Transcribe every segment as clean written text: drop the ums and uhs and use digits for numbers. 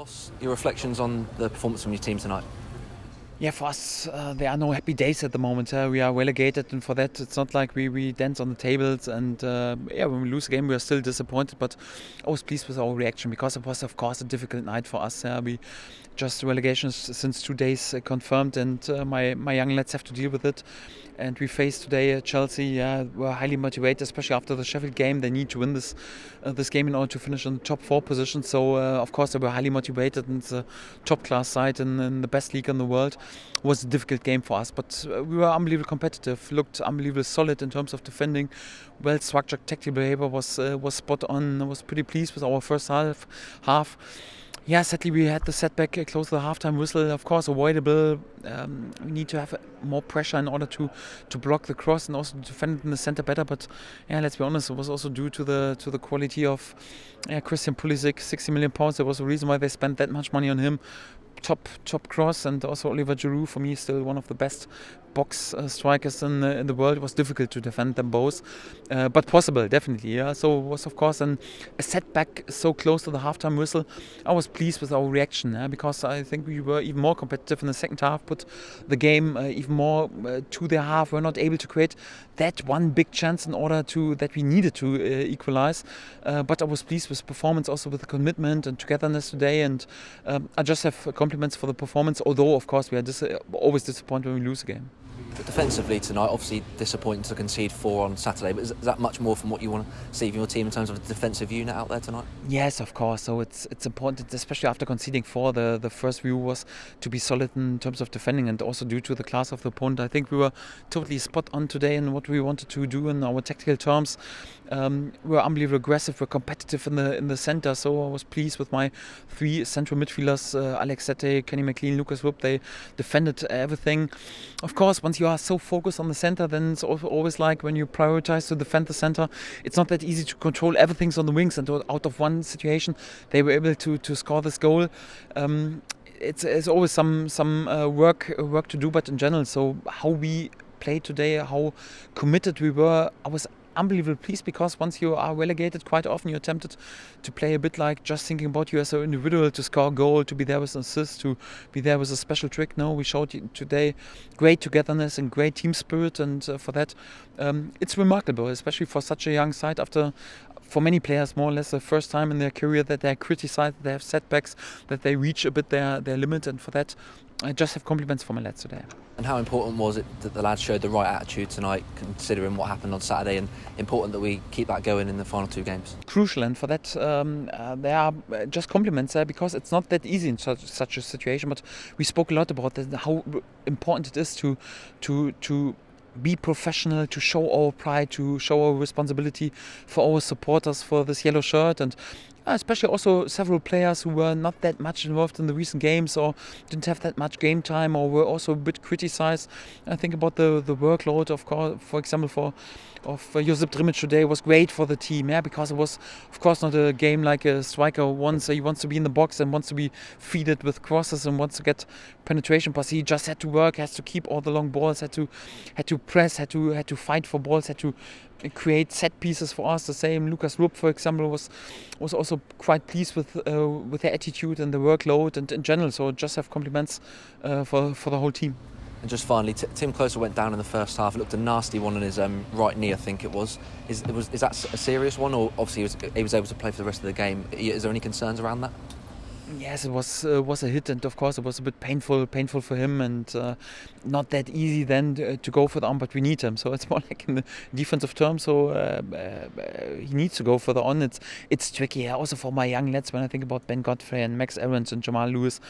Boss, your reflections on the performance from your team tonight? Yeah, for us, there are no happy days at the moment. We are relegated, and for that, it's not like we dance on the tables. And when we lose a game, we are still disappointed. But I was pleased with our reaction because it was, of course, a difficult night for us. We just relegations since 2 days confirmed, and my young lads have to deal with it. And we face today Chelsea. Were highly motivated, especially after the Sheffield game. They need to win this game in order to finish in the top 4 position. So of course they were highly motivated, and it's a top class side in the best league in the world. It was a difficult game for us, but we were unbelievably competitive. Looked unbelievably solid in terms of defending. Well structured tactical behavior was spot on. I was pretty pleased with our first half. Yeah, sadly we had the setback close to the halftime whistle. Of course, avoidable. We need to have more pressure in order to block the cross and also defend it in the center better. But yeah, let's be honest, it was also due to the quality of Christian Pulisic, £60 million. There was a reason why they spent that much money on him. Top cross, and also Oliver Giroud, for me, still one of the best box strikers in the world. It was difficult to defend them both, but possible, definitely. Yeah, so it was, of course, a setback so close to the halftime whistle. I was pleased with our reaction because I think we were even more competitive in the second half, put the game even more to their half. We're not able to create that one big chance in order that we needed to equalize, but I was pleased with performance, also with the commitment and togetherness today, and I just have compliments for the performance, although of course we are always disappointed when we lose a game. But defensively tonight, obviously disappointing to concede 4 on Saturday, but is that much more from what you want to see from your team in terms of a defensive unit out there tonight? Yes, of course. So it's important, especially after conceding 4. The first view was to be solid in terms of defending, and also due to the class of the opponent. I think we were totally spot on today in what we wanted to do in our tactical terms. We were unbelievably aggressive. We're competitive in the center. So I was pleased with my 3 central midfielders: Alex Sette, Kenny McLean, Lucas Rupp. They defended everything. Of course, once you are so focused on the center, then it's always like when you prioritize to defend the center, it's not that easy to control everything's on the wings. And out of one situation, they were able to score this goal. It's always some work to do, but in general, so how we played today, how committed we were, I was unbelievably pleased, because once you are relegated, quite often you're tempted to play a bit like just thinking about you as an individual, to score a goal, to be there with an assist, to be there with a special trick. No, we showed today great togetherness and great team spirit, and for that it's remarkable, especially for such a young side, for many players, more or less the first time in their career that they're criticized, they have setbacks, that they reach a bit their limit, and for that I just have compliments for my lads today. And how important was it that the lads showed the right attitude tonight, considering what happened on Saturday, and important that we keep that going in the final 2 games? Crucial, and for that there are just compliments there, because it's not that easy in such a situation. But we spoke a lot about that, how important it is to be professional, to show our pride, to show our responsibility for our supporters, for this yellow shirt, and especially also several players who were not that much involved in the recent games, or didn't have that much game time, or were also a bit criticized. I think about the workload, of course, for example, of Josip Drmic today was great for the team, because it was, of course, not a game like a striker wants. He wants to be in the box and wants to be feeded with crosses and wants to get penetration pass. He just had to work, has to keep all the long balls, had to press, had to fight for balls, had to create set pieces for us. The same Lucas Rupp, for example, was also quite pleased with their attitude and the workload and in general. So just have compliments for the whole team. And just finally, Tim Closer went down in the first half. It looked a nasty one on his right knee, I think it was. Is that a serious one, or obviously he was able to play for the rest of the game? Is there any concerns around that? Yes, it was a hit, and of course it was a bit painful for him, and not that easy then to go for the on. But we need him, so it's more like in the defensive terms. So he needs to go further on. It's tricky. Also for my young lads, when I think about Ben Godfrey and Max Aarons and Jamal Lewis,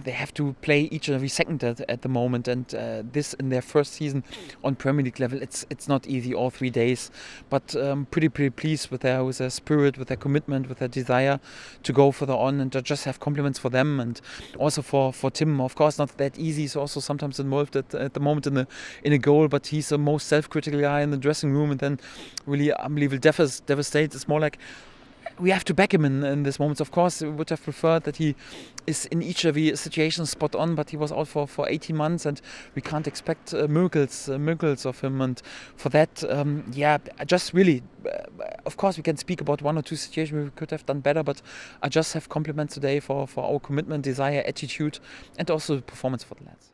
they have to play each and every second at the moment, and this in their first season on Premier League level, it's not easy all 3 days. But pretty pleased with their spirit, with their commitment, with their desire to go further on, and just have compliments for them, and also for Tim. Of course, not that easy. He's also sometimes involved at the moment in a goal, but he's the most self-critical guy in the dressing room, and then really unbelievable devastated. It's more like we have to back him in this moments. Of course, we would have preferred that he is in each of the situations spot on, but he was out for 18 months, and we can't expect miracles of him. And for that, just really, of course, we can speak about one or two situations we could have done better, but I just have compliments today for our commitment, desire, attitude, and also the performance for the lads.